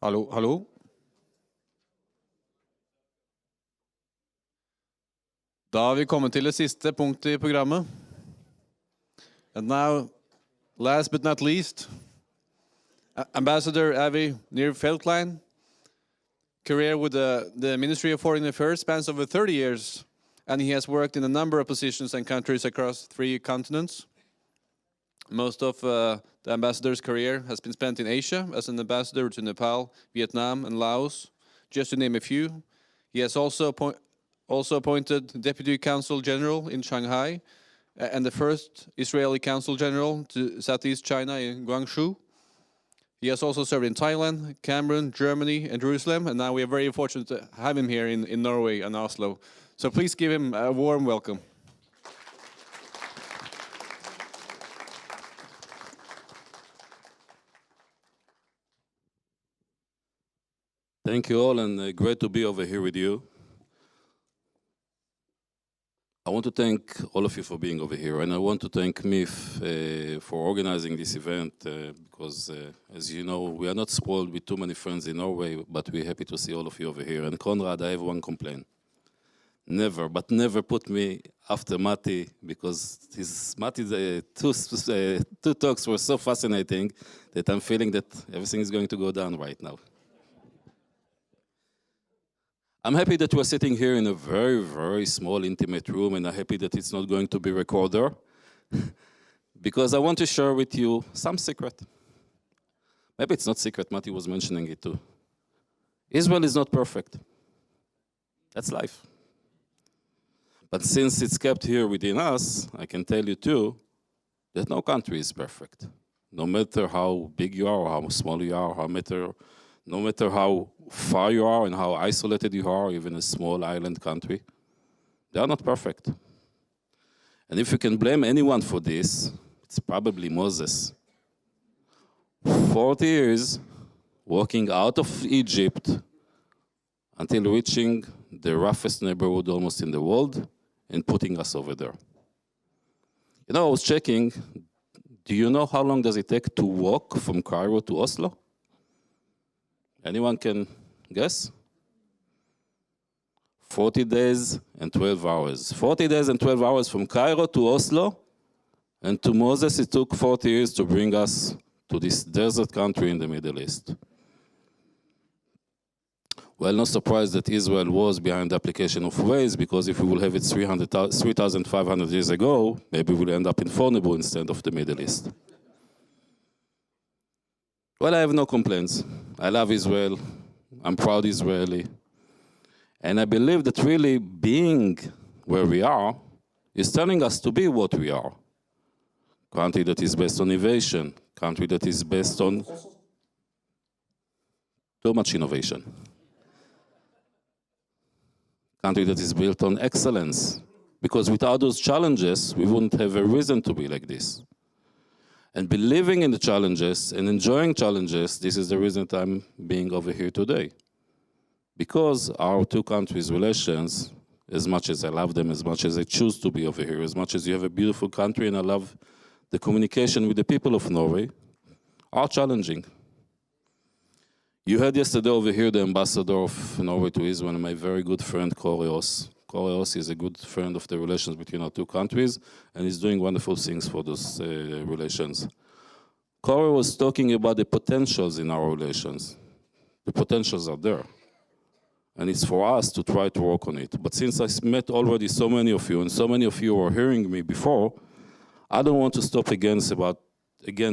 Hallo, hallo. Da har vi kommet til det siste punktet I programmet. And now, last but not least, Ambassador Avi Nir-Feldklein, career with the Ministry of Foreign Affairs spans over 30 years, and he has worked in a number of positions and countries across 3 continents. Most of the ambassador's career has been spent in Asia as an ambassador to Nepal, Vietnam, and Laos, just to name a few. He has also appointed Deputy Consul General in Shanghai and the first Israeli Consul General to Southeast China in Guangzhou. He has also served in Thailand, Cameroon, Germany, and Jerusalem, and now we are very fortunate to have him here in Norway and Oslo. So please give him a warm welcome. Thank you all, and great to be over here with you. I want to thank all of you for being over here, and I want to thank MIF for organizing this event, because, as you know, we are not spoiled with too many friends in Norway, but we're happy to see all of you over here. And Conrad, I have one complaint. Never, but never put me after Matti, because Matti's two talks were so fascinating that I'm feeling that everything is going to go down right now. I'm happy that we're sitting here in a very, very small, intimate room, and I'm happy that it's not going to be recorded, because I want to share with you some secret. Maybe it's not secret, Matti was mentioning it too. Israel is not perfect. That's life. But since it's kept here within us, I can tell you too that no country is perfect. No matter how big you are, or how small you are, no matter how far you are and how isolated you are, even a small island country, they are not perfect. And if you can blame anyone for this, it's probably Moses. 40 years walking out of Egypt until reaching the roughest neighborhood almost in the world and putting us over there. You know, I was checking, do you know how long does it take to walk from Cairo to Oslo? Anyone can guess? 40 days and 12 hours. 40 days and 12 hours from Cairo to Oslo, and to Moses it took 40 years to bring us to this desert country in the Middle East. Well, no surprise that Israel was behind the application of Waze, because if we will have it 3,500 years ago, maybe we'll end up in Fornebu instead of the Middle East. Well, I have no complaints. I love Israel. I'm proud Israeli. And I believe that really being where we are is telling us to be what we are. Country that is based on innovation. Country that is based on too much innovation. Country that is built on excellence. Because without those challenges, we wouldn't have a reason to be like this. And believing in the challenges and enjoying challenges, this is the reason that I'm being over here today. Because our two countries' relations, as much as I love them, as much as I choose to be over here, as much as you have a beautiful country and I love the communication with the people of Norway, are challenging. You had yesterday over here the ambassador of Norway to Israel, my very good friend Koreos. Koreos is a good friend of the relations between our two countries, and is doing wonderful things for those relations. Corey was talking about the potentials in our relations. The potentials are there. And it's for us to try to work on it. But since I met already so many of you, and so many of you were hearing me before, I don't want to stop again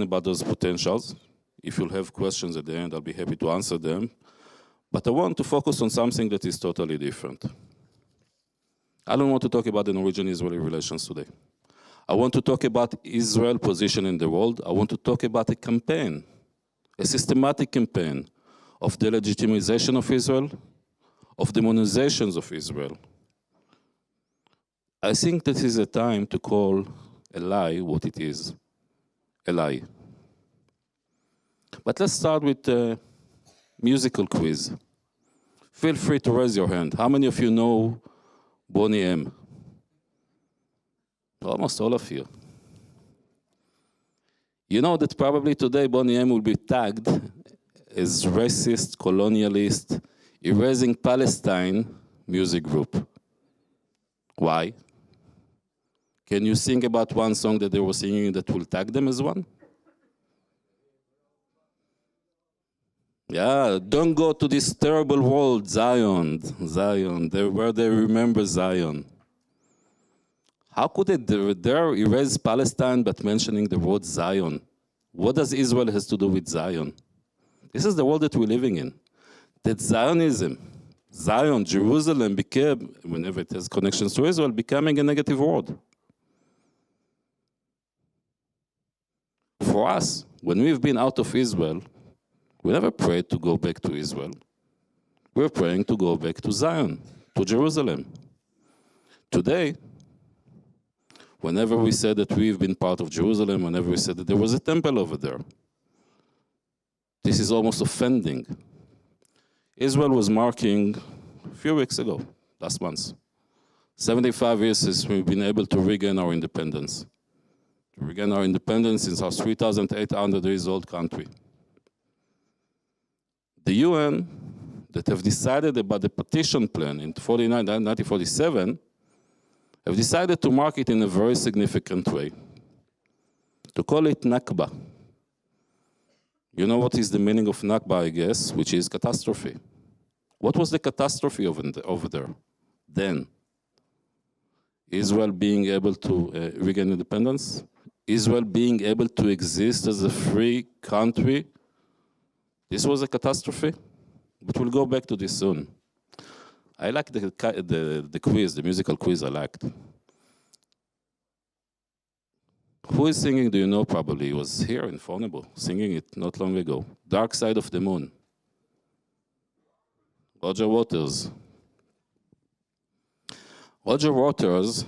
about those potentials. If you'll have questions at the end, I'll be happy to answer them. But I want to focus on something that is totally different. I don't want to talk about the Norwegian-Israeli relations today. I want to talk about Israel's position in the world. I want to talk about a campaign, a systematic campaign of delegitimization of Israel, of demonizations of Israel. I think this is a time to call a lie what it is, a lie. But let's start with a musical quiz. Feel free to raise your hand. How many of you know Bonnie M? Almost all of you. You know that probably today Bonnie M will be tagged as racist, colonialist, erasing Palestine music group. Why? Can you sing about one song that they were singing that will tag them as one? Yeah, don't go to this terrible world, Zion, where they remember Zion. How could they dare erase Palestine but mentioning the word Zion? What does Israel has to do with Zion? This is the world that we're living in. That Zionism, Zion, Jerusalem became, whenever it has connections to Israel, becoming a negative word. For us, when we've been out of Israel, we never prayed to go back to Israel. We're praying to go back to Zion, to Jerusalem. Today, whenever we said that we've been part of Jerusalem, whenever we said that there was a temple over there, this is almost offending. Israel was marking a few weeks ago, last month, 75 years since we've been able to regain our independence. To regain our independence in our 3,800 years old country. The UN that have decided about the partition plan in 1947 have decided to mark it in a very significant way, to call it Nakba. You know what is the meaning of Nakba, I guess, which is catastrophe. What was the catastrophe over there then? Israel being able to regain independence? Israel being able to exist as a free country? This was a catastrophe, but we'll go back to this soon. I like the quiz, the musical quiz I liked. Who is singing, do you know probably? He was here in Fornebu, singing it not long ago. Dark Side of the Moon. Roger Waters. Roger Waters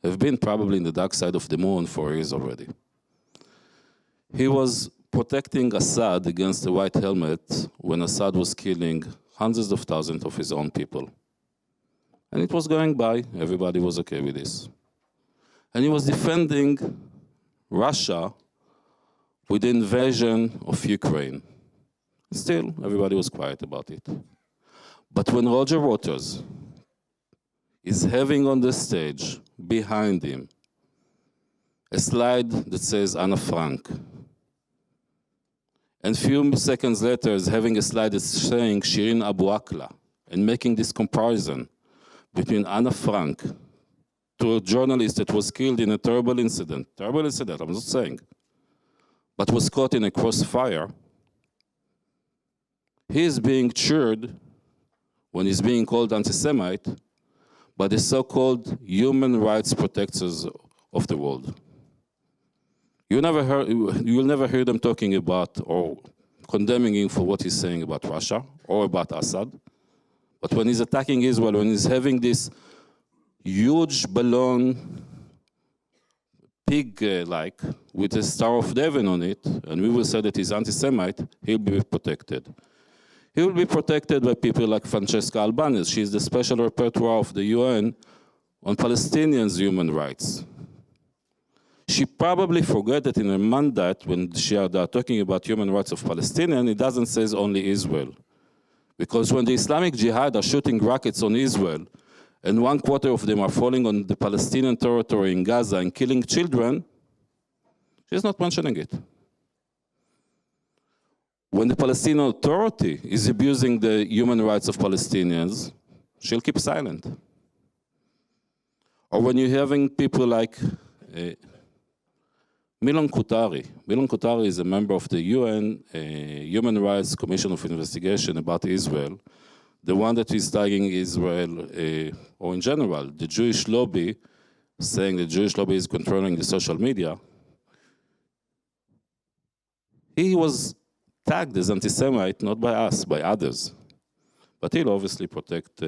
have been probably in the dark side of the moon for years already. He was protecting Assad against the white helmet when Assad was killing hundreds of thousands of his own people. And it was going by, everybody was okay with this. And he was defending Russia with the invasion of Ukraine. Still, everybody was quiet about it. But when Roger Waters is having on the stage, behind him, a slide that says Anna Frank, and a few seconds later is having a slide that's saying Shirin Abu Akleh, and making this comparison between Anna Frank to a journalist that was killed in a terrible incident, I'm not saying, but was caught in a crossfire. He is being cheered when he's being called anti-Semite by the so-called human rights protectors of the world. You'll never hear them talking about or condemning him for what he's saying about Russia or about Assad. But when he's attacking Israel, when he's having this huge balloon, pig-like, with a Star of David on it, and we will say that he's anti-Semite, he'll be protected. He will be protected by people like Francesca Albanese. She's the special rapporteur of the UN on Palestinians' human rights. She probably forgot that in her mandate, when they are talking about human rights of Palestinians, it doesn't say only Israel. Because when the Islamic Jihad are shooting rockets on Israel, and 1/4 of them are falling on the Palestinian territory in Gaza and killing children, she's not mentioning it. When the Palestinian Authority is abusing the human rights of Palestinians, she'll keep silent. Or when you're having people like Milan Kutari. Milan Kutari is a member of the UN Human Rights Commission of Investigation about Israel, the one that is tagging Israel, or in general, the Jewish lobby, saying the Jewish lobby is controlling the social media. He was tagged as anti-Semite, not by us, by others. But he'll obviously protect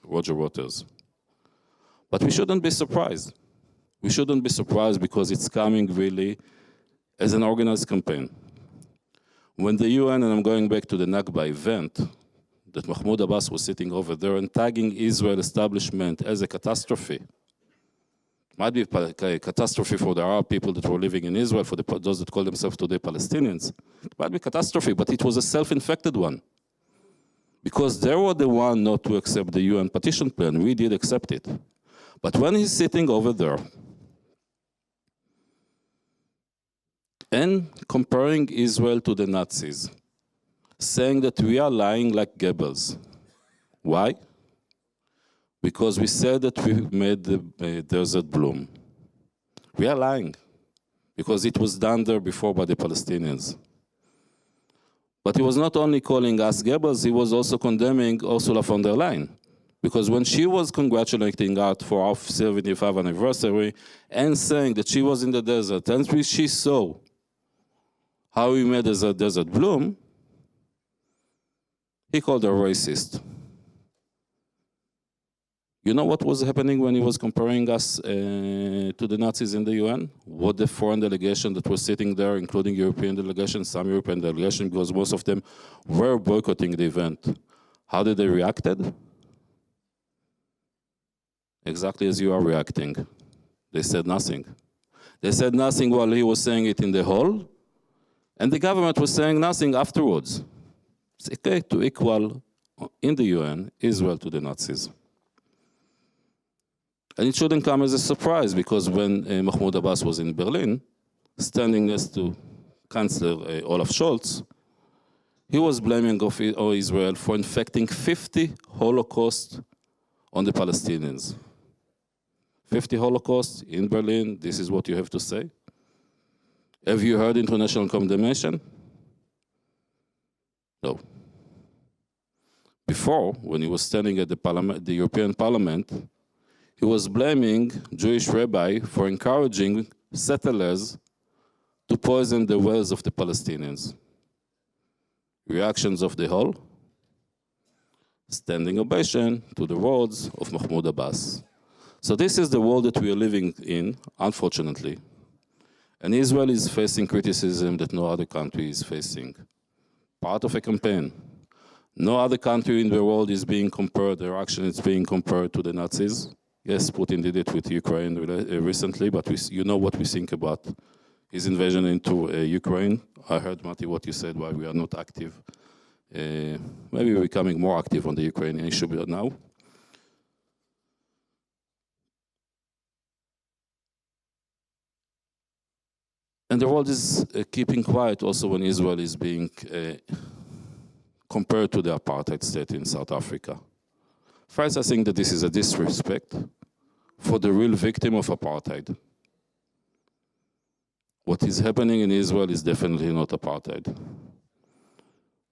Roger Waters. But we shouldn't be surprised. We shouldn't be surprised because it's coming really as an organized campaign. When the UN, and I'm going back to the Nakba event, that Mahmoud Abbas was sitting over there and tagging Israel establishment as a catastrophe, Might be a catastrophe for the Arab people that were living in Israel, for those that call themselves today Palestinians. It might be a catastrophe, but it was a self-infected one. Because they were the one not to accept the UN partition plan. We did accept it. But when he's sitting over there and comparing Israel to the Nazis, saying that we are lying like Goebbels. Why? Because we said that we made the desert bloom. We are lying, because it was done there before by the Palestinians. But he was not only calling us Goebbels, he was also condemning Ursula von der Leyen. Because when she was congratulating us for our 75th anniversary and saying that she was in the desert and she saw how we made the desert bloom, he called her racist. You know what was happening when he was comparing us to the Nazis in the UN? What the foreign delegation that was sitting there, including European delegations, some European delegations, because most of them were boycotting the event. How did they react? Exactly as you are reacting. They said nothing. They said nothing while he was saying it in the hall, and the government was saying nothing afterwards. It's okay to equal in the UN Israel to the Nazis. And it shouldn't come as a surprise, because when Mahmoud Abbas was in Berlin, standing next to Chancellor Olaf Scholz, he was blaming Israel for inflicting 50 Holocaust on the Palestinians. 50 Holocausts in Berlin, this is what you have to say? Have you heard international condemnation? No. Before, when he was standing at the European Parliament, he was blaming Jewish rabbi for encouraging settlers to poison the wells of the Palestinians. Reactions of the whole? Standing ovation to the words of Mahmoud Abbas. So this is the world that we are living in, unfortunately. And Israel is facing criticism that no other country is facing. Part of a campaign. No other country in the world is being compared, their action is being compared to the Nazis. Yes, Putin did it with Ukraine recently, but you know what we think about his invasion into Ukraine. I heard, Mati, what you said, why we are not active. Maybe we're becoming more active on the Ukrainian issue now. And the world is keeping quiet also when Israel is being compared to the apartheid state in South Africa. First, I think that this is a disrespect for the real victim of apartheid. What is happening in Israel is definitely not apartheid.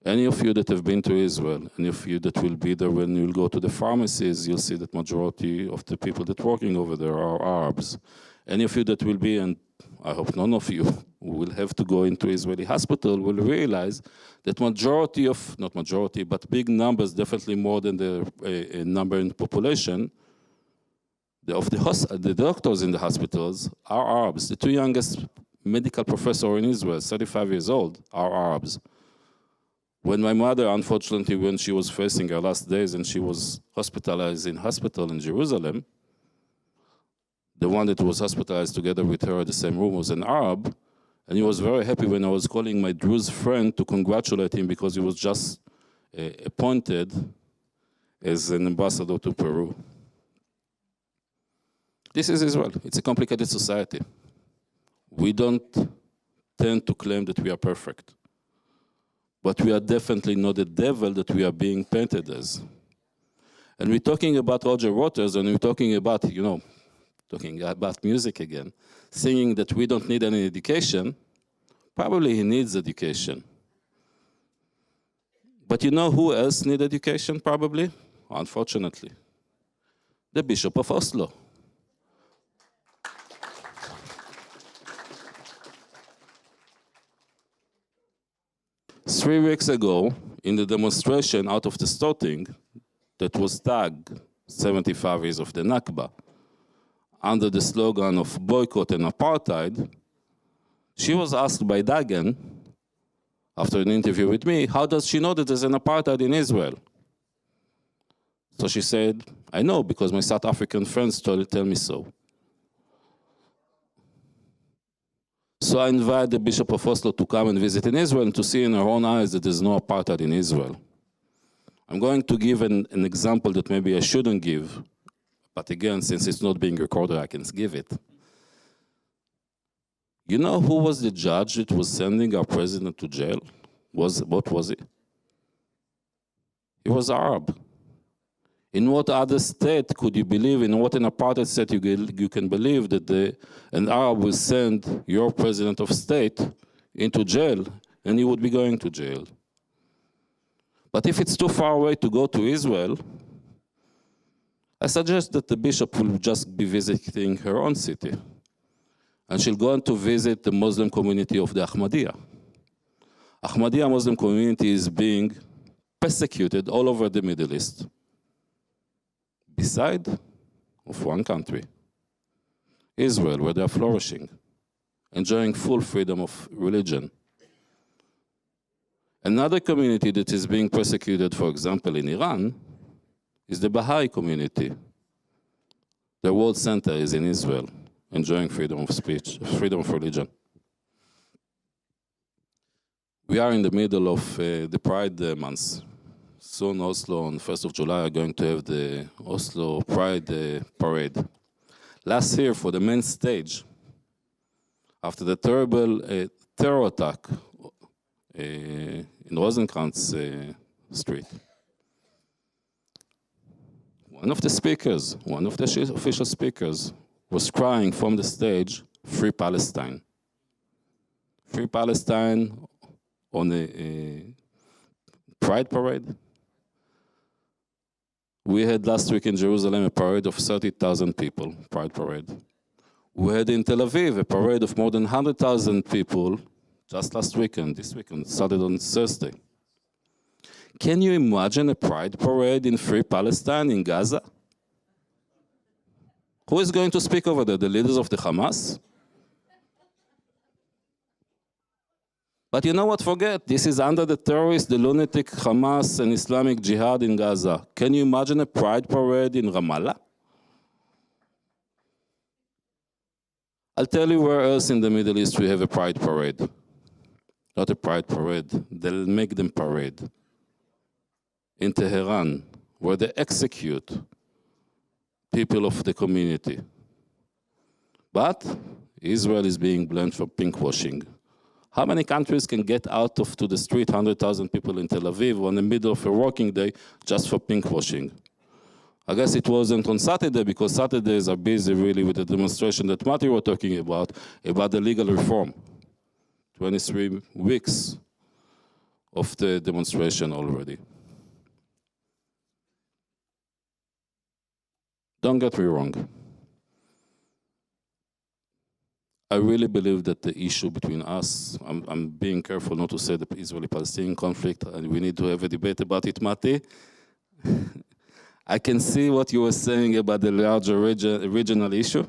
Any of you that have been to Israel, any of you that will be there when you'll go to the pharmacies, you'll see that majority of the people that are working over there are Arabs. Any of you that will be, and I hope none of you will have to go into Israeli hospital, will realize that majority of, not majority, but big numbers, definitely more than the number in the population, of the doctors in the hospitals are Arabs. The two youngest medical professors in Israel, 35 years old, are Arabs. When my mother, unfortunately, when she was facing her last days and she was hospitalized in hospital in Jerusalem, the one that was hospitalized together with her in the same room was an Arab, and he was very happy when I was calling my Druze friend to congratulate him because he was just appointed as an ambassador to Peru. This is Israel. It's a complicated society. We don't tend to claim that we are perfect, but we are definitely not the devil that we are being painted as. And we're talking about Roger Waters, and we're talking about, talking about music again, singing that we don't need any education. Probably he needs education. But you know who else needs education, probably? Unfortunately. The Bishop of Oslo. Three weeks ago, in the demonstration out of the Storting that was tagged 75 years of the Nakba, under the slogan of boycott and apartheid, she was asked by Dagen, after an interview with me, how does she know that there's an apartheid in Israel? So she said, I know because my South African friends tell me so. So I invite the Bishop of Oslo to come and visit in Israel and to see in her own eyes that there's no apartheid in Israel. I'm going to give an example that maybe I shouldn't give, but again, since it's not being recorded, I can give it. You know who was the judge that was sending our president to jail? What was he? He was Arab. In what other state could you believe, in what an apartheid state you can believe that an Arab will send your president of state into jail and he would be going to jail? But if it's too far away to go to Israel, I suggest that the bishop will just be visiting her own city. And she'll go on to visit the Muslim community of the Ahmadiyya. Ahmadiyya Muslim community is being persecuted all over the Middle East, beside of one country, Israel, where they are flourishing, enjoying full freedom of religion. Another community that is being persecuted, for example, in Iran, is the Baha'i community. Their world center is in Israel, enjoying freedom of speech, freedom of religion. We are in the middle of the Pride months. Soon Oslo, on 1st of July, are going to have the Oslo Pride Parade. Last year, for the main stage, after the terrible terror attack in Rosenkrantz Street, one of the speakers, one of the official speakers, was crying from the stage, "Free Palestine." Free Palestine on a Pride Parade. We had last week in Jerusalem a parade of 30,000 people, Pride Parade. We had in Tel Aviv a parade of more than 100,000 people just last weekend, this weekend, started on Thursday. Can you imagine a Pride Parade in Free Palestine in Gaza? Who is going to speak over there? The leaders of the Hamas? But you know what, forget, this is under the terrorists, the lunatic Hamas and Islamic Jihad in Gaza. Can you imagine a Pride Parade in Ramallah? I'll tell you where else in the Middle East we have a Pride Parade. Not a Pride Parade, they'll make them parade. In Tehran, where they execute people of the community. But Israel is being blamed for pinkwashing. How many countries can get out to the street 100,000 people in Tel Aviv in the middle of a working day just for pinkwashing? I guess it wasn't on Saturday because Saturdays are busy really with the demonstration that Mati were talking about the legal reform. 23 weeks of the demonstration already. Don't get me wrong. I really believe that the issue between us, I'm being careful not to say the Israeli-Palestinian conflict, and we need to have a debate about it, Mati. I can see what you were saying about the larger regional issue.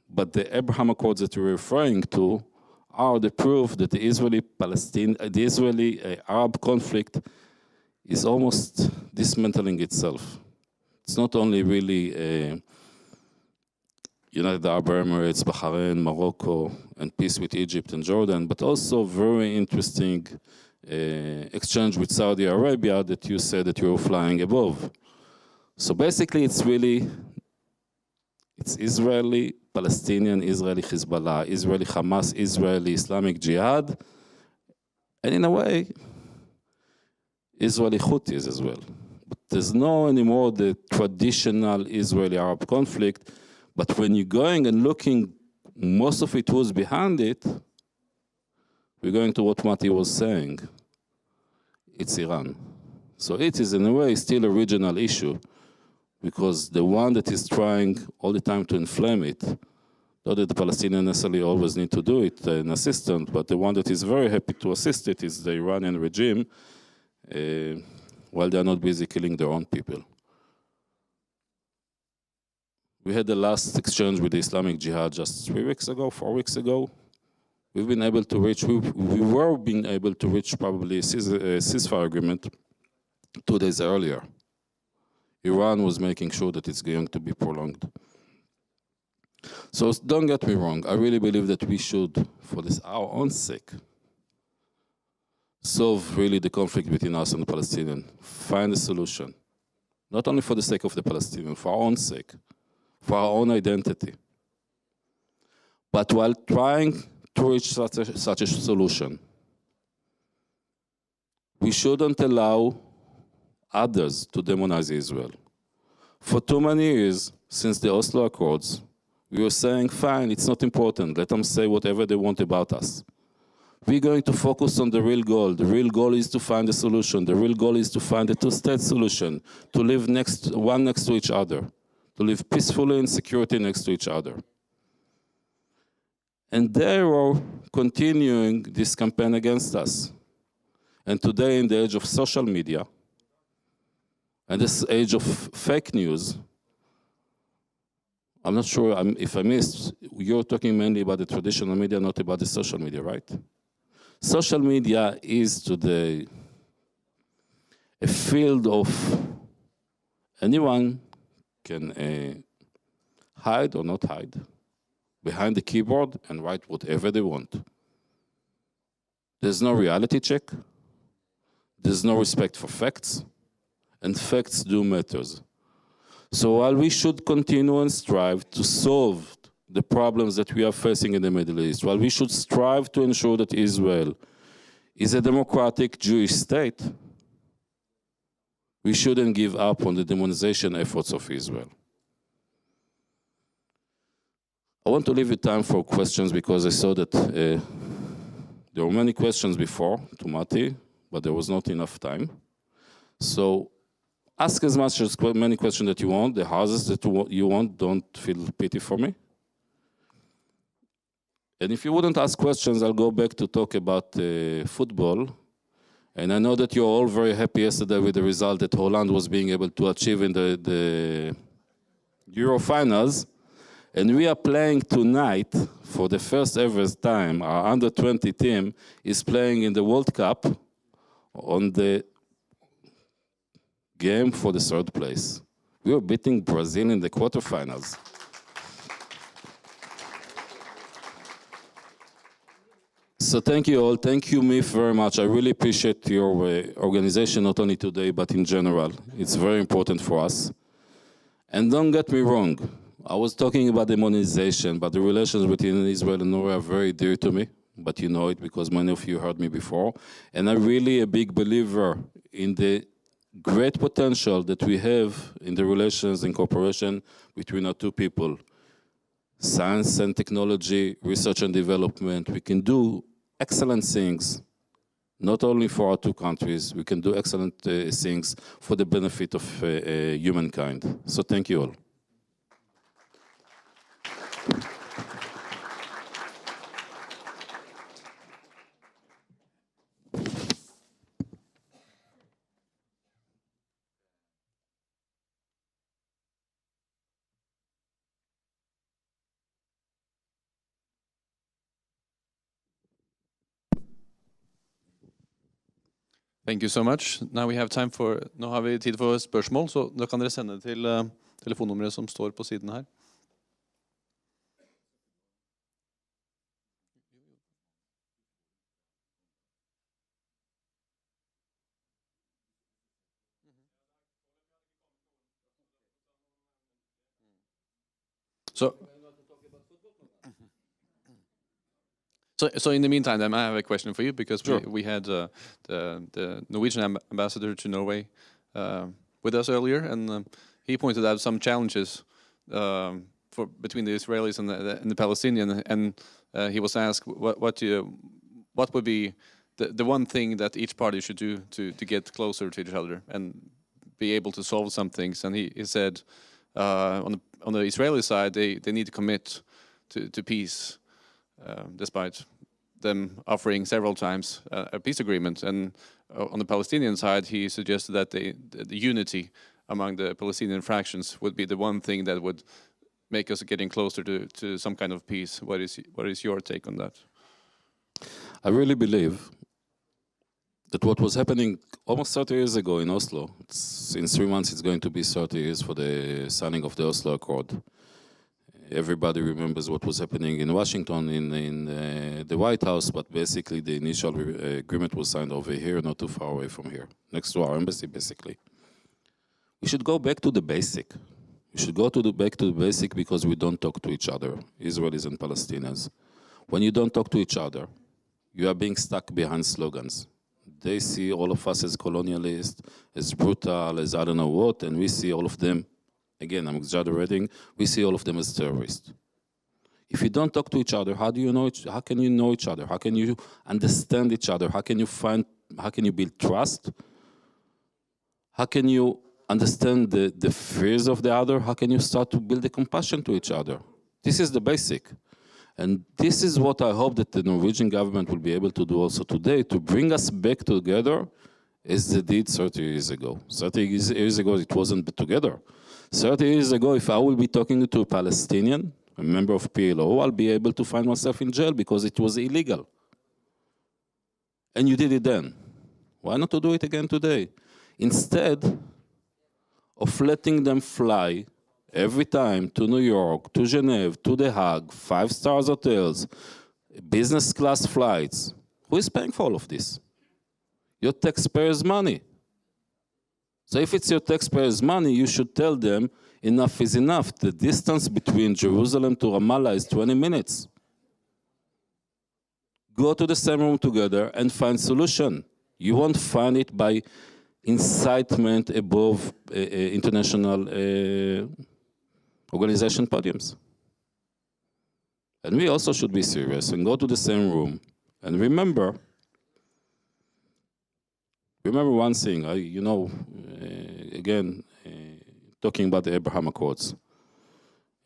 But the Abraham Accords that you're referring to are the proof that the Israeli-Arab conflict is almost dismantling itself. It's not only really United Arab Emirates, Bahrain, Morocco, and peace with Egypt and Jordan, but also very interesting exchange with Saudi Arabia that you said that you were flying above. So basically it's Israeli, Palestinian, Israeli Hezbollah, Israeli Hamas, Israeli Islamic Jihad, and in a way, Israeli Houthis as well. But there's no anymore the traditional Israeli-Arab conflict. But when you're going and looking, most of it who's behind it, we're going to what Mati was saying. It's Iran. So it is in a way still a regional issue, because the one that is trying all the time to inflame it, not that the Palestinians necessarily always need to do it, an assistant, but the one that is very happy to assist it is the Iranian regime, while they're not busy killing their own people. We had the last exchange with the Islamic Jihad just 3 weeks ago, 4 weeks ago. We've been able to reach, we were being able to reach probably a ceasefire agreement 2 days earlier. Iran was making sure that it's going to be prolonged. So don't get me wrong. I really believe that we should, for our own sake, solve really the conflict between us and the Palestinians. Find a solution. Not only for the sake of the Palestinians, for our own sake, for our own identity. But while trying to reach such a solution, we shouldn't allow others to demonize Israel. For too many years, since the Oslo Accords, we were saying, fine, it's not important, let them say whatever they want about us. We're going to focus on the real goal. The real goal is to find a solution. The real goal is to find a two-state solution, to live one next to each other, to live peacefully in security next to each other. And they were continuing this campaign against us. And today, in the age of social media, and this age of fake news, I'm not sure if I missed, you're talking mainly about the traditional media, not about the social media, right? Social media is today a field of anyone can hide or not hide behind the keyboard and write whatever they want. There's no reality check. There's no respect for facts. And facts do matters. So while we should continue and strive to solve the problems that we are facing in the Middle East, while we should strive to ensure that Israel is a democratic Jewish state, we shouldn't give up on the demonization efforts of Israel. I want to leave you time for questions because I saw that there were many questions before to Mati, but there was not enough time. So ask as many questions that you want, the houses that you want, don't feel pity for me. And if you wouldn't ask questions, I'll go back to talk about football. And I know that you're all very happy yesterday with the result that Holland was being able to achieve in the Euro finals. And we are playing tonight, for the first ever time, our under-20 team is playing in the World Cup on the game for the third place. We were beating Brazil in the quarterfinals. So thank you all. Thank you, Miff, very much. I really appreciate your organization, not only today, but in general. It's very important for us. And don't get me wrong. I was talking about demonization, but the relations between Israel and Norway are very dear to me. But you know it because many of you heard me before. And I'm really a big believer in the great potential that we have in the relations and cooperation between our two people. Science and technology, research and development, we can do excellent things, not only for our two countries, we can do excellent things for the benefit of humankind. So thank you all. Thank you so much. Now we have time for, nå har vi tid for spørsmål, så da kan dere sende til telefonnummeret som står på siden her. So in the meantime, I have a question for you because Sure. we had the Norwegian ambassador to Norway with us earlier, and he pointed out some challenges between the Israelis and the Palestinians, and he was asked what would be the one thing that each party should do to get closer to each other and be able to solve some things, and he said on the Israeli side they need to commit to peace. Despite them offering several times a peace agreement. And on the Palestinian side, he suggested that the unity among the Palestinian fractions would be the one thing that would make us getting closer to some kind of peace. What is your take on that? I really believe that what was happening almost 30 years ago in Oslo, in 3 months it's going to be 30 years for the signing of the Oslo Accord. everybody remembers what was happening in Washington, in the White House, but basically the initial agreement was signed over here, not too far away from here, next to our embassy, basically. We should go back to the basic. We should go back to the basic because we don't talk to each other, Israelis and Palestinians. When you don't talk to each other, you are being stuck behind slogans. They see all of us as colonialists, as brutal, as I don't know what, and we see all of them, again, I'm exaggerating, we see all of them as terrorists. If you don't talk to each other, how can you know each other? How can you understand each other? How can you build trust? How can you understand the fears of the other? How can you start to build a compassion to each other? This is the basic. And this is what I hope that the Norwegian government will be able to do also today, to bring us back together as they did 30 years ago. 30 years ago, it wasn't together. 30 years ago, if I will be talking to a Palestinian, a member of PLO, I'll be able to find myself in jail because it was illegal. And you did it then. Why not to do it again today? Instead of letting them fly every time to New York, to Geneva, to The Hague, 5-star hotels, business class flights. Who is paying for all of this? Your taxpayers' money. So if it's your taxpayers' money, you should tell them enough is enough. The distance between Jerusalem to Ramallah is 20 minutes. Go to the same room together and find solution. You won't find it by incitement above international organization podiums. And we also should be serious and go to the same room. And remember one thing, again, talking about the Abraham Accords.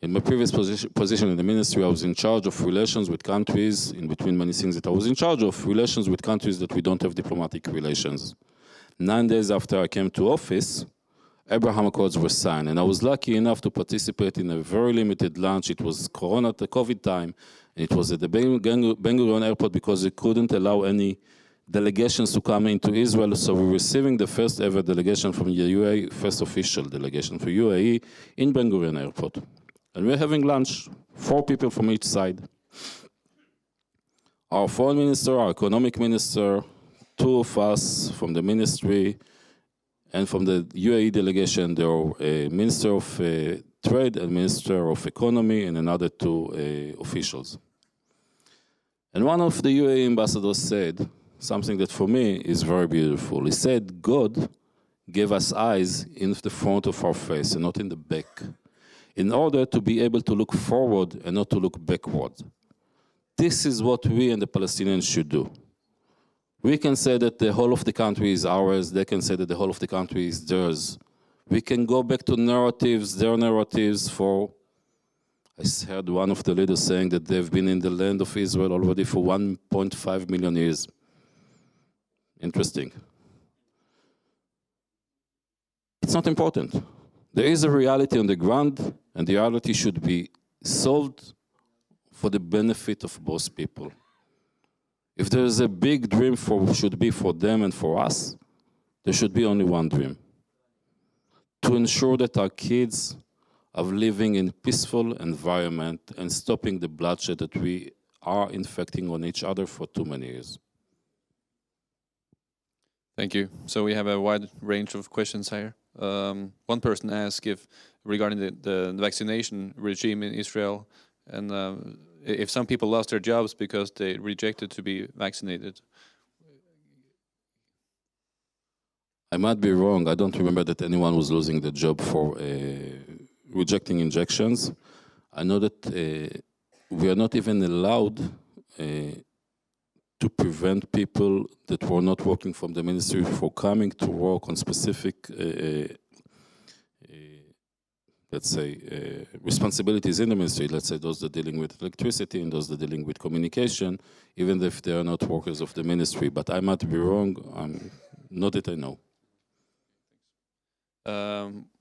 In my previous position in the ministry, I was in charge of relations with countries, in between many things that I was in charge of, relations with countries that we don't have diplomatic relations. 9 days after I came to office, Abraham Accords were signed, and I was lucky enough to participate in a very limited launch. It was COVID time, and it was at the Ben Gurion airport because they couldn't allow any delegations to come into Israel, so we're receiving the first ever delegation from the UAE, first official delegation for UAE in Ben Gurion airport. And we're having lunch, 4 people from each side. Our foreign minister, our economic minister, 2 of us from the ministry, and from the UAE delegation, there are a Minister of Trade and Minister of Economy and another 2 officials. And one of the UAE ambassadors said something that for me is very beautiful. He said, God gave us eyes in the front of our face and not in the back, in order to be able to look forward and not to look backward. This is what we and the Palestinians should do. We can say that the whole of the country is ours. They can say that the whole of the country is theirs. We can go back to narratives, their narratives for, I heard one of the leaders saying that they've been in the land of Israel already for 1.5 million years. Interesting. It's not important. There is a reality on the ground, and the reality should be solved for the benefit of both people. If there is a big dream should be for them and for us, there should be only one dream. To ensure that our kids are living in a peaceful environment and stopping the bloodshed that we are inflicting on each other for too many years. Thank you. So we have a wide range of questions here. One person asked regarding the vaccination regime in Israel, and if some people lost their jobs because they rejected to be vaccinated. I might be wrong. I don't remember that anyone was losing their job for rejecting injections. I know that we are not even allowed to prevent people that were not working from the ministry from coming to work on specific let's say, responsibilities in the ministry, let's say those that are dealing with electricity and those that are dealing with communication, even if they are not workers of the ministry. But I might be wrong, not that I know.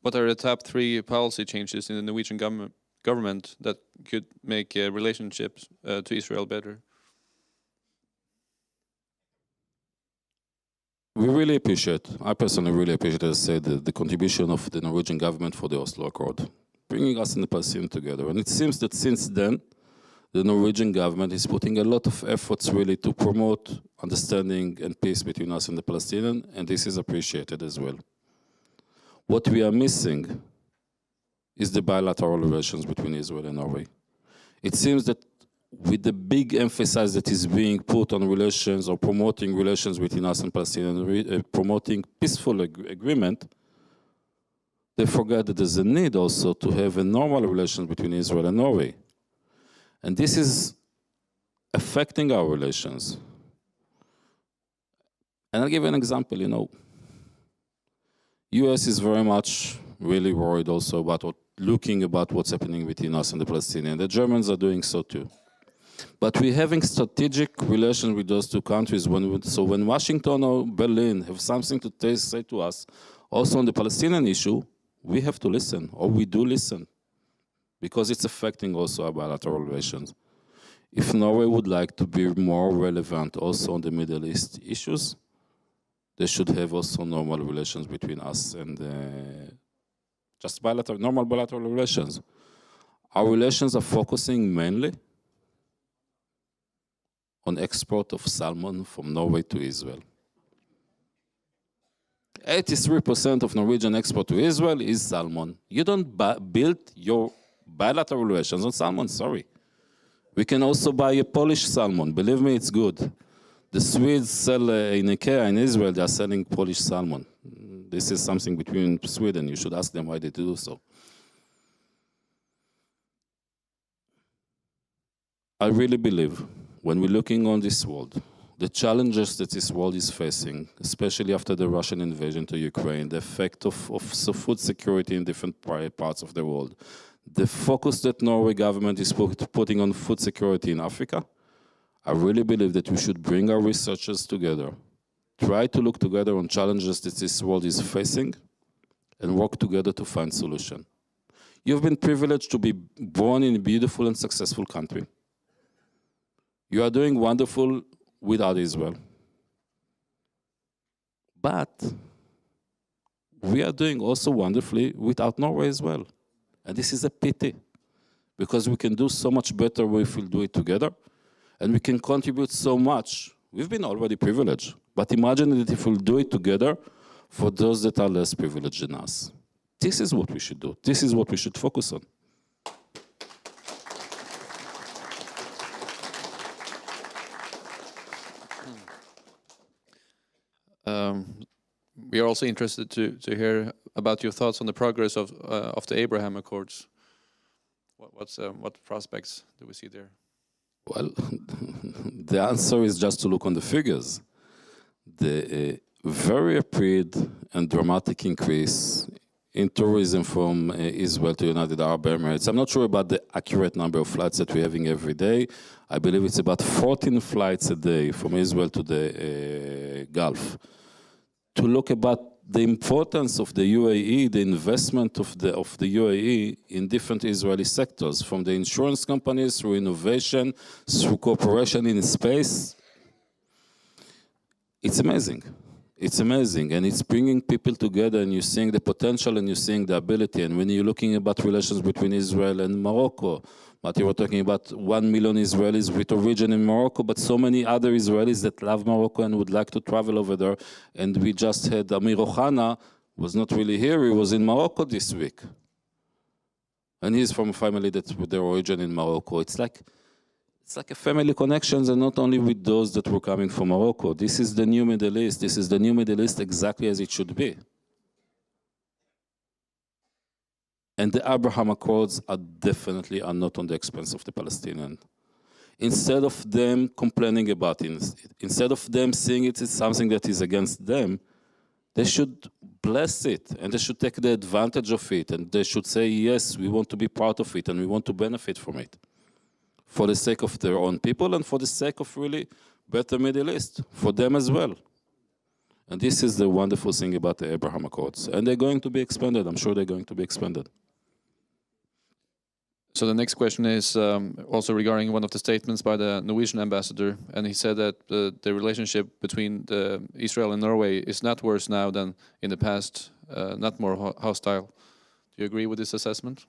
What are the top 3 policy changes in the Norwegian government that could make relationships to Israel better? We really appreciate, I personally really appreciate, as I said, the contribution of the Norwegian government for the Oslo Accord. bringing us and the Palestinians together. And it seems that since then, the Norwegian government is putting a lot of efforts really to promote understanding and peace between us and the Palestinians, and this is appreciated as well. What we are missing is the bilateral relations between Israel and Norway. It seems that with the big emphasis that is being put on relations or promoting relations between us and Palestinians, promoting peaceful agreement, they forget that there's a need also to have a normal relation between Israel and Norway. And this is affecting our relations. And I'll give you an example, US is very much really worried also about looking about what's happening between us and the Palestinians. The Germans are doing so too. But we're having strategic relations with those two countries. So when Washington or Berlin have something to say to us, also on the Palestinian issue, we have to listen, or we do listen, because it's affecting also our bilateral relations. If Norway would like to be more relevant also on the Middle East issues, they should have also normal relations between us and just normal bilateral relations. Our relations are focusing mainly on export of salmon from Norway to Israel. 83% of Norwegian export to Israel is salmon. You don't build your bilateral relations on salmon, sorry. We can also buy a Polish salmon. Believe me, it's good. The Swedes sell in IKEA in Israel, they are selling Polish salmon. This is something between Sweden. You should ask them why they do so. I really believe when we're looking on this world, the challenges that this world is facing, especially after the Russian invasion to Ukraine, the effect of food security in different parts of the world, the focus that Norway government is putting on food security in Africa, I really believe that we should bring our researchers together, try to look together on challenges that this world is facing, and work together to find solution. You've been privileged to be born in a beautiful and successful country. You are doing wonderful without Israel. But we are doing also wonderfully without Norway as well. And this is a pity, because we can do so much better if we do it together, and we can contribute so much. We've been already privileged, but imagine that if we'll do it together for those that are less privileged than us. This is what we should do. This is what we should focus on. We are also interested to hear about your thoughts on the progress of the Abraham Accords. What prospects do we see there? Well, the answer is just to look on the figures. The very rapid and dramatic increase in tourism from Israel to United Arab Emirates. I'm not sure about the accurate number of flights that we're having every day. I believe it's about 14 flights a day from Israel to the Gulf. To look about the importance of the UAE, the investment of the UAE in different Israeli sectors, from the insurance companies through innovation, through cooperation in space. It's amazing. It's amazing, and it's bringing people together, and you're seeing the potential and you're seeing the ability. And when you're looking about relations between Israel and Morocco, but you were talking about 1 million Israelis with origin in Morocco, but so many other Israelis that love Morocco and would like to travel over there. And we just had Amir Ohana, was not really here, he was in Morocco this week. And he's from a family that's with their origin in Morocco. It's like a family connections, and not only with those that were coming from Morocco. This is the new Middle East. This is the new Middle East exactly as it should be. And the Abraham Accords are definitely not on the expense of the Palestinians. Instead of them complaining about it, instead of them seeing it as something that is against them, they should bless it, and they should take the advantage of it, and they should say, yes, we want to be part of it, and we want to benefit from it, for the sake of their own people, and for the sake of really better Middle East, for them as well. And this is the wonderful thing about the Abraham Accords. And they're going to be expanded. I'm sure they're going to be expanded. So the next question is also regarding one of the statements by the Norwegian ambassador, and he said that the relationship between Israel and Norway is not worse now than in the past, not more hostile. Do you agree with this assessment?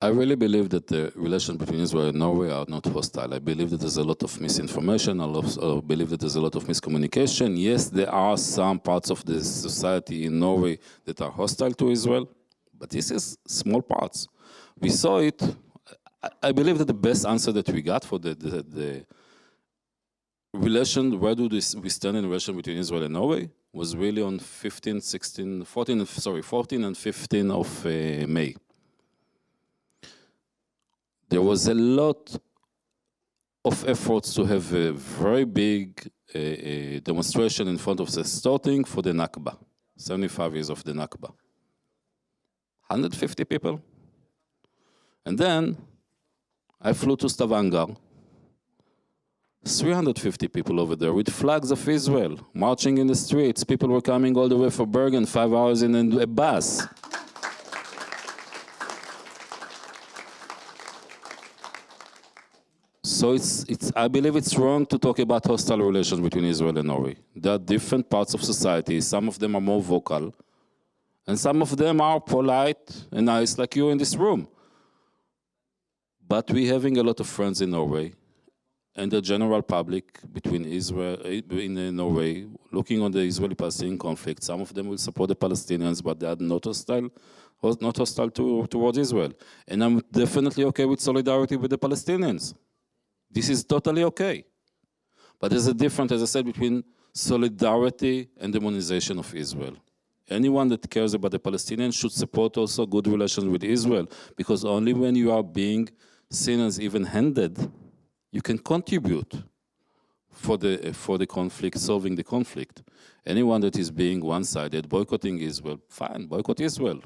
I really believe that the relations between Israel and Norway are not hostile. I believe that there's a lot of misinformation. I also believe that there's a lot of miscommunication. Yes, there are some parts of the society in Norway that are hostile to Israel, but this is small parts. We saw it. I believe that the best answer that we got for the relation, where do we stand in relation between Israel and Norway, was really on 14 and 15 of May. There was a lot of efforts to have a very big demonstration in front of the starting for the Nakba, 75 years of the Nakba. 150 people. And then I flew to Stavanger, 350 people over there with flags of Israel, marching in the streets. People were coming all the way from Bergen, 5 hours in a bus. So I believe it's wrong to talk about hostile relations between Israel and Norway. There are different parts of society. Some of them are more vocal, and some of them are polite and nice, like you in this room. But we're having a lot of friends in Norway, and the general public between Israel in Norway, looking on the Israeli-Palestinian conflict. Some of them will support the Palestinians, but they are not hostile towards Israel. And I'm definitely okay with solidarity with the Palestinians. This is totally okay. But there's a difference, as I said, between solidarity and demonization of Israel. Anyone that cares about the Palestinians should support also good relations with Israel, because only when you are being seen as even-handed, you can contribute for the conflict, solving the conflict. Anyone that is being one-sided, boycotting Israel, fine, boycott Israel.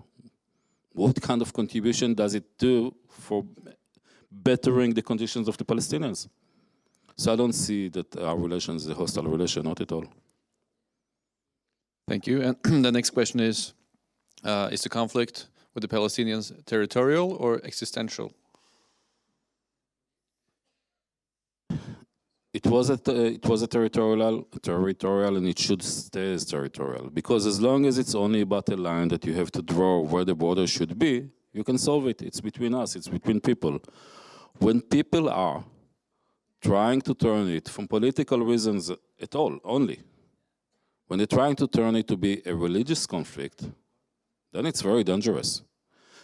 What kind of contribution does it do for bettering the conditions of the Palestinians? So I don't see that our relation is a hostile relation, not at all. Thank you. And the next question is the conflict with the Palestinians territorial or existential? It was a territorial, and it should stay as territorial. Because as long as it's only about a line that you have to draw where the border should be, you can solve it. It's between us. It's between people. When people are trying to turn it from political reasons at all, only, when they're trying to turn it to be a religious conflict, then it's very dangerous.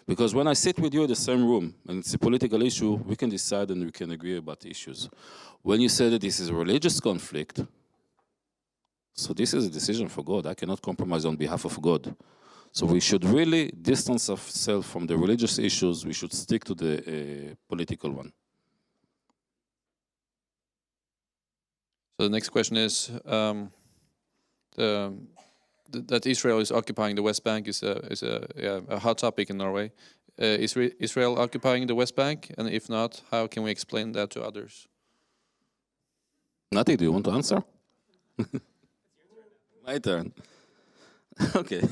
Because when I sit with you in the same room and it's a political issue, we can decide and we can agree about issues. When you say that this is a religious conflict, so this is a decision for God. I cannot compromise on behalf of God. So we should really distance ourselves from the religious issues. We should stick to the political one. So the next question is, that Israel is occupying the West Bank is a hot topic in Norway. Is Israel occupying the West Bank? And if not, how can we explain that to others? Nati, do you want to answer? My turn. Okay.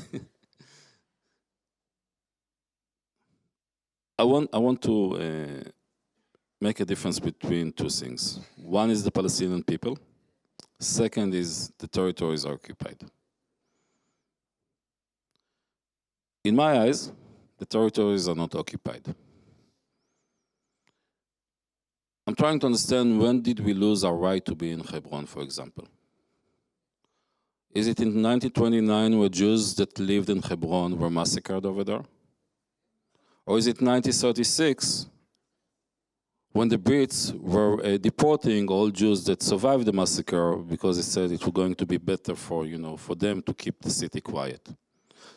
I want to make a difference between two things. One is the Palestinian people. Second is the territories occupied. In my eyes, the territories are not occupied. I'm trying to understand, when did we lose our right to be in Hebron, for example? Is it in 1929 where Jews that lived in Hebron were massacred over there? Or is it 1936 when the Brits were deporting all Jews that survived the massacre because they said it was going to be better for them to keep the city quiet?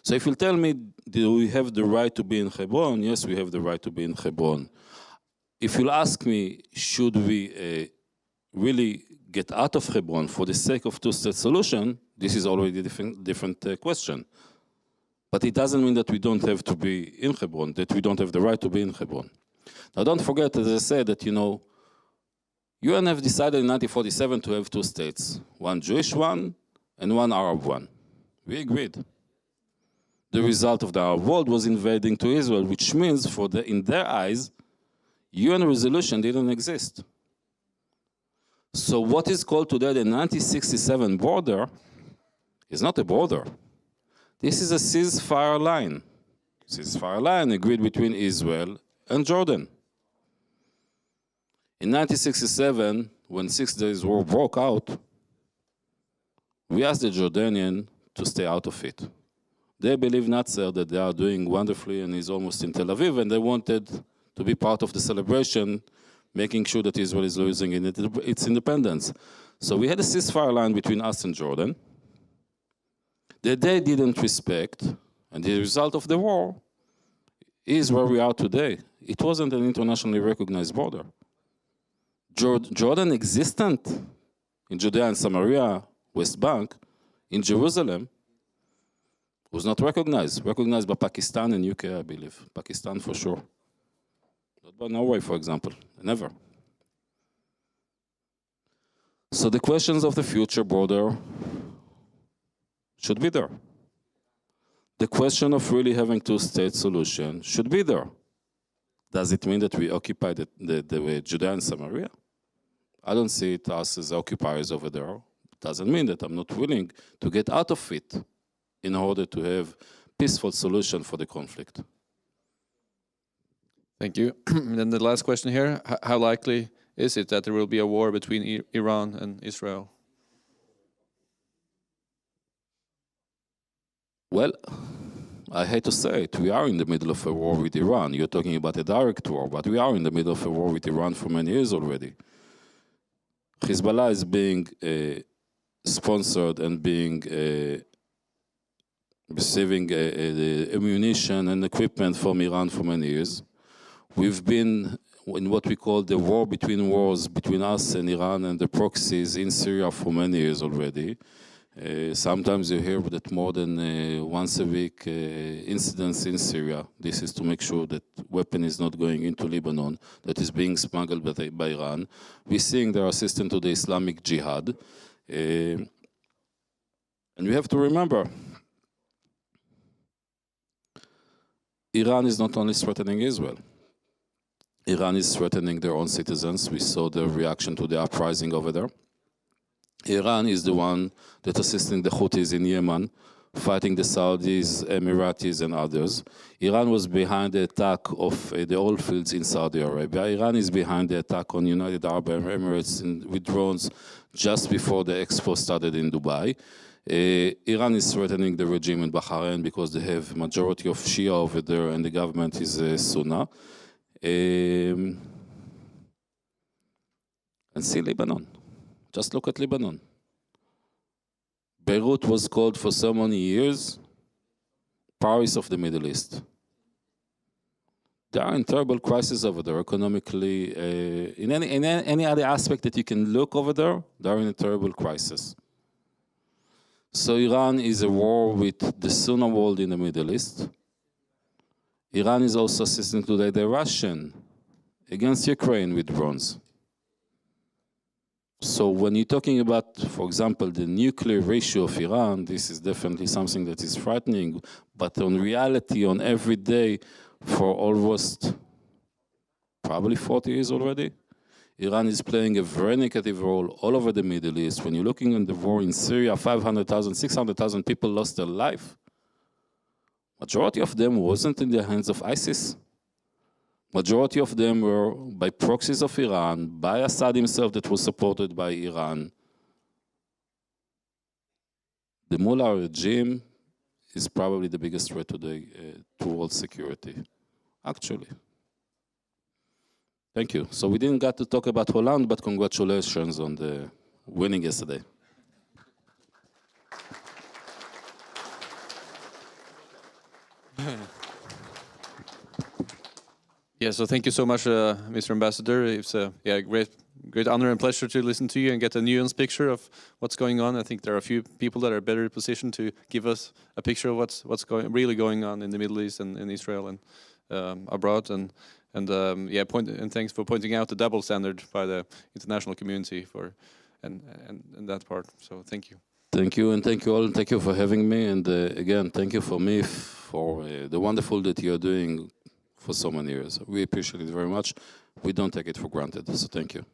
So if you tell me, do we have the right to be in Hebron? Yes, we have the right to be in Hebron. If you'll ask me, should we really get out of Hebron for the sake of two-state solution, this is already a different question. But it doesn't mean that we don't have to be in Hebron, that we don't have the right to be in Hebron. Now don't forget, as I said, that UN have decided in 1947 to have two states, one Jewish one and one Arab one. We agreed. The result of the Arab world was invading to Israel, which means in their eyes, UN resolution didn't exist. So what is called today the 1967 border is not a border. This is a ceasefire line. Ceasefire line agreed between Israel and Jordan. In 1967, when 6 Days War broke out, we asked the Jordanian to stay out of it. They believe Nasser that they are doing wonderfully and he's almost in Tel Aviv, and they wanted to be part of the celebration, making sure that Israel is losing its independence. So we had a ceasefire line between us and Jordan that they didn't respect, and the result of the war is where we are today. It wasn't an internationally recognized border. Jordan existent in Judea and Samaria, West Bank, in Jerusalem, was not recognized by Pakistan and UK, I believe. Pakistan for sure. Not by Norway, for example, never. So the questions of the future border should be there. The question of really having two-state solution should be there. Does it mean that we occupy the Judea and Samaria? I don't see it us as occupiers over there. It doesn't mean that I'm not willing to get out of it in order to have peaceful solution for the conflict. Thank you. And then the last question here, how likely is it that there will be a war between Iran and Israel? Well, I hate to say it, we are in the middle of a war with Iran. You're talking about a direct war, but we are in the middle of a war with Iran for many years already. Hezbollah is being sponsored and being receiving ammunition and equipment from Iran for many years. We've been in what we call the war between wars between us and Iran and the proxies in Syria for many years already. Sometimes you hear that more than once a week incidents in Syria. This is to make sure that weapon is not going into Lebanon, that is being smuggled by Iran. We're seeing their assistance to the Islamic Jihad. And we have to remember, Iran is not only threatening Israel. Iran is threatening their own citizens. We saw the reaction to the uprising over there. Iran is the one that assisting the Houthis in Yemen, fighting the Saudis, Emiratis, and others. Iran was behind the attack of the oil fields in Saudi Arabia. Iran is behind the attack on United Arab Emirates with drones just before the expo started in Dubai. Iran is threatening the regime in Bahrain because they have majority of Shia over there and the government is Sunnah. And see Lebanon. Just look at Lebanon. Beirut was called for so many years Paris of the Middle East. They are in terrible crisis over there economically. In any other aspect that you can look over there, they are in a terrible crisis. So Iran is a war with the Sunni world in the Middle East. Iran is also assisting today the Russian against Ukraine with drones. So when you're talking about, for example, the nuclear ratio of Iran, this is definitely something that is frightening. But on reality, on every day, for almost probably 40 years already, Iran is playing a very negative role all over the Middle East. When you're looking at the war in Syria, 500,000, 600,000 people lost their life. Majority of them wasn't in the hands of ISIS. Majority of them were by proxies of Iran, by Assad himself that was supported by Iran. The Mullah regime is probably the biggest threat today to world security, actually. Thank you. So we didn't get to talk about Holland, but congratulations on the winning yesterday. Yeah, so thank you so much, Mr. Ambassador. It's a great honor and pleasure to listen to you and get a nuanced picture of what's going on. I think there are a few people that are better positioned to give us a picture of what's really going on in the Middle East and in Israel and abroad. And thanks for pointing out the double standard by the international community and that part. So thank you. Thank you, and thank you all, and thank you for having me. And again, thank you for MIF, for the wonderful that you're doing for so many years. We appreciate it very much. We don't take it for granted, so thank you.